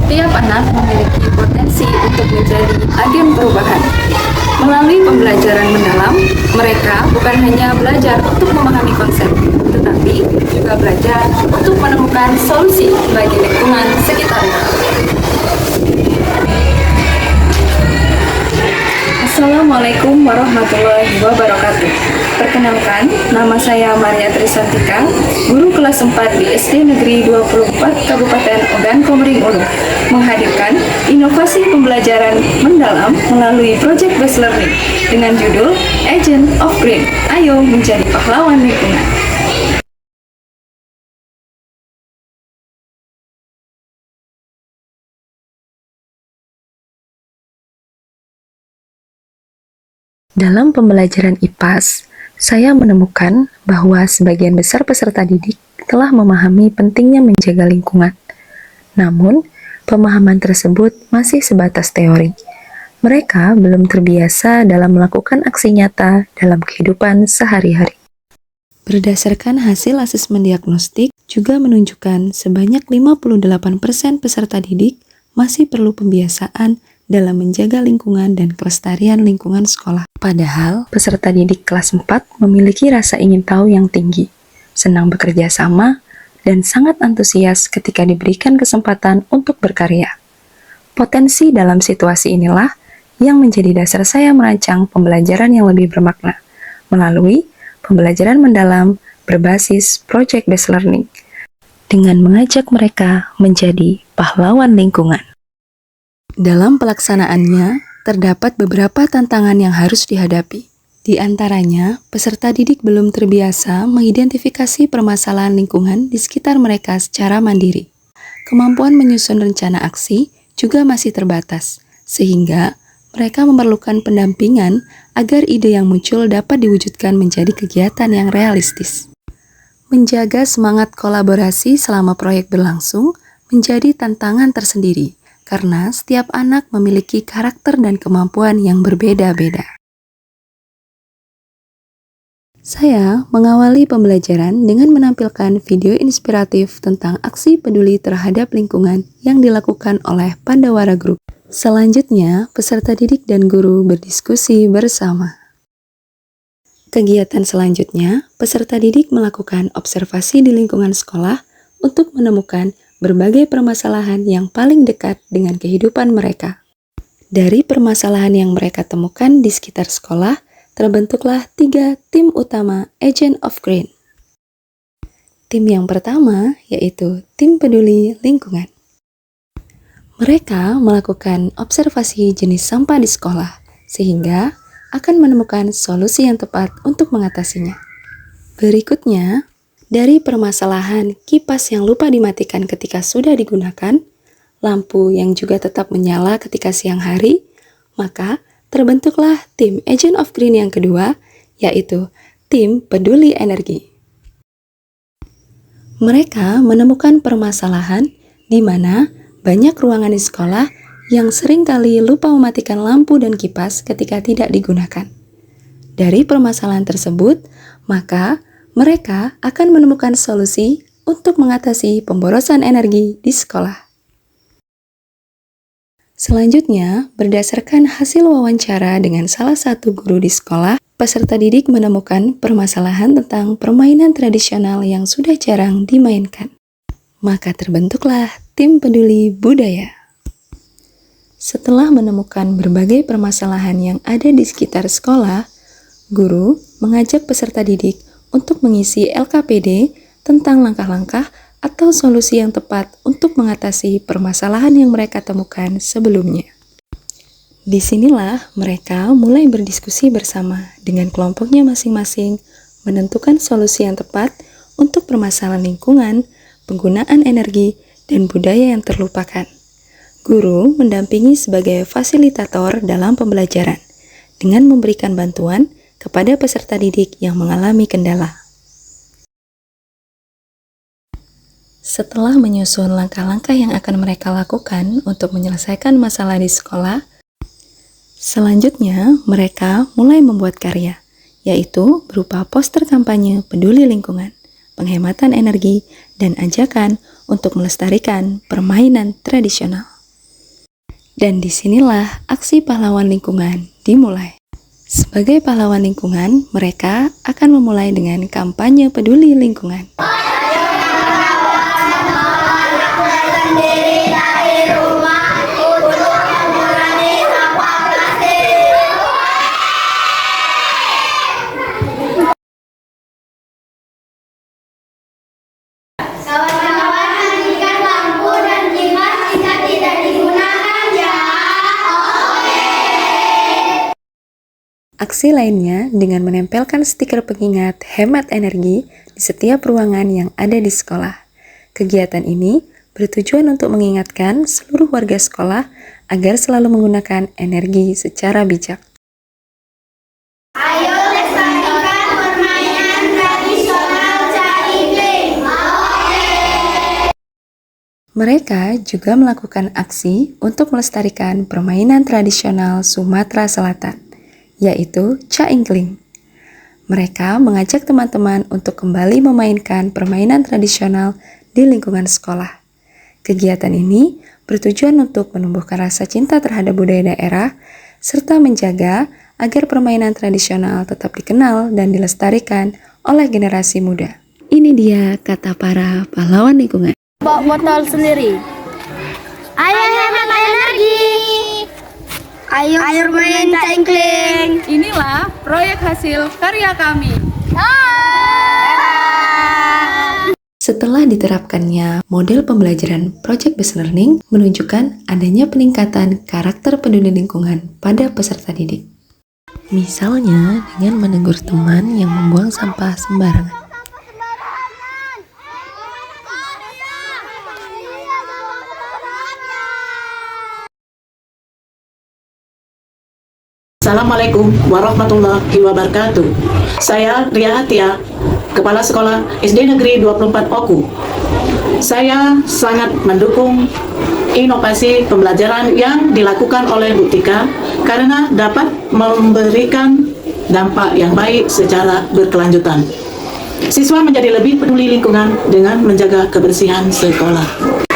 Setiap anak memiliki potensi untuk menjadi agen perubahan. Melalui pembelajaran mendalam, mereka bukan hanya belajar untuk memahami konsep, tetapi juga belajar untuk menemukan solusi bagi lingkungan sekitarnya. Assalamualaikum warahmatullahi wabarakatuh. Perkenalkan, nama saya Maria Trisantika, guru kelas 4 di SD Negeri 24 Kabupaten Ogan Komering Ulu, menghadirkan inovasi pembelajaran mendalam melalui Project Based Learning dengan judul Agent of Green. Ayo menjadi pahlawan lingkungan. Dalam pembelajaran IPAS, saya menemukan bahwa sebagian besar peserta didik telah memahami pentingnya menjaga lingkungan. Namun, pemahaman tersebut masih sebatas teori. Mereka belum terbiasa dalam melakukan aksi nyata dalam kehidupan sehari-hari. Berdasarkan hasil asesmen diagnostik, juga menunjukkan sebanyak 58% peserta didik masih perlu pembiasaan dalam menjaga lingkungan dan kelestarian lingkungan sekolah. Padahal, peserta didik kelas 4 memiliki rasa ingin tahu yang tinggi, senang bekerja sama, dan sangat antusias ketika diberikan kesempatan untuk berkarya. Potensi dalam situasi inilah yang menjadi dasar saya merancang pembelajaran yang lebih bermakna, melalui pembelajaran mendalam berbasis Project Based Learning, dengan mengajak mereka menjadi pahlawan lingkungan. Dalam pelaksanaannya, terdapat beberapa tantangan yang harus dihadapi. Di antaranya, peserta didik belum terbiasa mengidentifikasi permasalahan lingkungan di sekitar mereka secara mandiri. Kemampuan menyusun rencana aksi juga masih terbatas, sehingga mereka memerlukan pendampingan agar ide yang muncul dapat diwujudkan menjadi kegiatan yang realistis. Menjaga semangat kolaborasi selama proyek berlangsung menjadi tantangan tersendiri, karena setiap anak memiliki karakter dan kemampuan yang berbeda-beda. Saya mengawali pembelajaran dengan menampilkan video inspiratif tentang aksi peduli terhadap lingkungan yang dilakukan oleh Pandawara Group. Selanjutnya, peserta didik dan guru berdiskusi bersama. Kegiatan selanjutnya, peserta didik melakukan observasi di lingkungan sekolah untuk menemukan berbagai permasalahan yang paling dekat dengan kehidupan mereka. Dari permasalahan yang mereka temukan di sekitar sekolah, terbentuklah 3 tim utama Agent of Green. Tim yang pertama yaitu tim peduli lingkungan. Mereka melakukan observasi jenis sampah di sekolah, sehingga akan menemukan solusi yang tepat untuk mengatasinya. Berikutnya, dari permasalahan kipas yang lupa dimatikan ketika sudah digunakan, lampu yang juga tetap menyala ketika siang hari, maka terbentuklah tim Agent of Green yang kedua, yaitu tim peduli energi. Mereka menemukan permasalahan di mana banyak ruangan di sekolah yang seringkali lupa mematikan lampu dan kipas ketika tidak digunakan. Dari permasalahan tersebut, maka mereka akan menemukan solusi untuk mengatasi pemborosan energi di sekolah. Selanjutnya, berdasarkan hasil wawancara dengan salah satu guru di sekolah, peserta didik menemukan permasalahan tentang permainan tradisional yang sudah jarang dimainkan. Maka terbentuklah tim peduli budaya. Setelah menemukan berbagai permasalahan yang ada di sekitar sekolah, guru mengajak peserta didik untuk mengisi LKPD tentang langkah-langkah atau solusi yang tepat untuk mengatasi permasalahan yang mereka temukan sebelumnya. Disinilah mereka mulai berdiskusi bersama dengan kelompoknya masing-masing, menentukan solusi yang tepat untuk permasalahan lingkungan, penggunaan energi, dan budaya yang terlupakan. Guru mendampingi sebagai fasilitator dalam pembelajaran, dengan memberikan bantuan kepada peserta didik yang mengalami kendala. Setelah menyusun langkah-langkah yang akan mereka lakukan untuk menyelesaikan masalah di sekolah, selanjutnya mereka mulai membuat karya, yaitu berupa poster kampanye peduli lingkungan, penghematan energi, dan ajakan untuk melestarikan permainan tradisional. Dan disinilah aksi pahlawan lingkungan dimulai. Sebagai pahlawan lingkungan, mereka akan memulai dengan kampanye peduli lingkungan. Aksi lainnya dengan menempelkan stiker pengingat hemat energi di setiap ruangan yang ada di sekolah. Kegiatan ini bertujuan untuk mengingatkan seluruh warga sekolah agar selalu menggunakan energi secara bijak. Ayo lestarikan permainan tradisional Caingkling. Mereka juga melakukan aksi untuk melestarikan permainan tradisional Sumatera Selatan, yaitu Caingkling. Mereka mengajak teman-teman untuk kembali memainkan permainan tradisional di lingkungan sekolah. Kegiatan ini bertujuan untuk menumbuhkan rasa cinta terhadap budaya daerah, serta menjaga agar permainan tradisional tetap dikenal dan dilestarikan oleh generasi muda. Ini dia kata para pahlawan lingkungan. Bawa botol sendiri. Ayo hemat energi. Ayo bermain Caingkling. Inilah proyek hasil karya kami. Setelah diterapkannya model pembelajaran project-based learning menunjukkan adanya peningkatan karakter peduli lingkungan pada peserta didik. Misalnya dengan menegur teman yang membuang sampah sembarangan. Assalamualaikum warahmatullahi wabarakatuh. Saya Ria Hatia, Kepala Sekolah SD Negeri 24 Oku. Saya sangat mendukung inovasi pembelajaran yang dilakukan oleh Bu Tika karena dapat memberikan dampak yang baik secara berkelanjutan. Siswa menjadi lebih peduli lingkungan dengan menjaga kebersihan sekolah.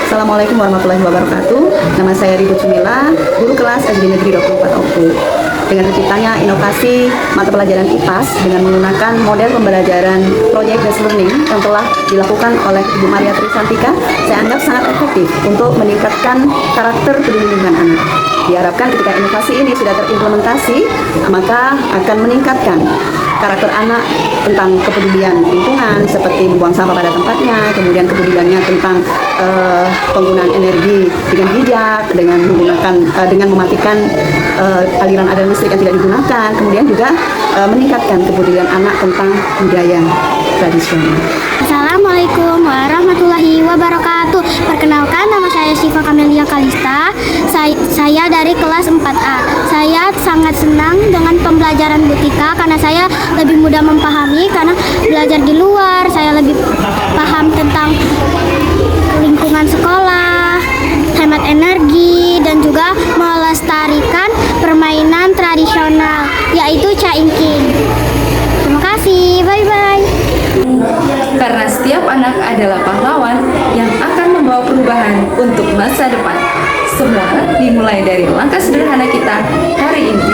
Assalamualaikum warahmatullahi wabarakatuh. Nama saya Ribu Cumila, guru kelas SD Negeri 24 Oku. Dengan terciptanya inovasi mata pelajaran IPAS dengan menggunakan model pembelajaran project-based learning yang telah dilakukan oleh Ibu Maria Trisantika, saya anggap sangat efektif untuk meningkatkan karakter peduli lingkungan anak. Diharapkan ketika inovasi ini sudah terimplementasi, maka akan meningkatkan karakter anak tentang kepedulian lingkungan seperti membuang sampah pada tempatnya, kemudian kepeduliannya tentang penggunaan energi dengan bijak, dengan mematikan aliran listrik yang tidak digunakan, kemudian juga meningkatkan kepedulian anak tentang budaya tradisional. Assalamualaikum warahmatullahi wabarakatuh. Perkenalkan, nama saya Syifa Kamelia Kalista. Saya dari kelas 4A. Saya sangat senang dengan pembelajaran Bu Tika karena saya lebih mudah memahami karena belajar di luar. Saya lebih paham tentang lingkungan sekolah, hemat energi, dan juga melestarikan permainan tradisional yaitu Caingkling. Terima kasih, bye-bye. Karena setiap anak adalah pahlawan yang akan membawa perubahan untuk masa depan. Semua dimulai dari langkah sederhana kita hari ini.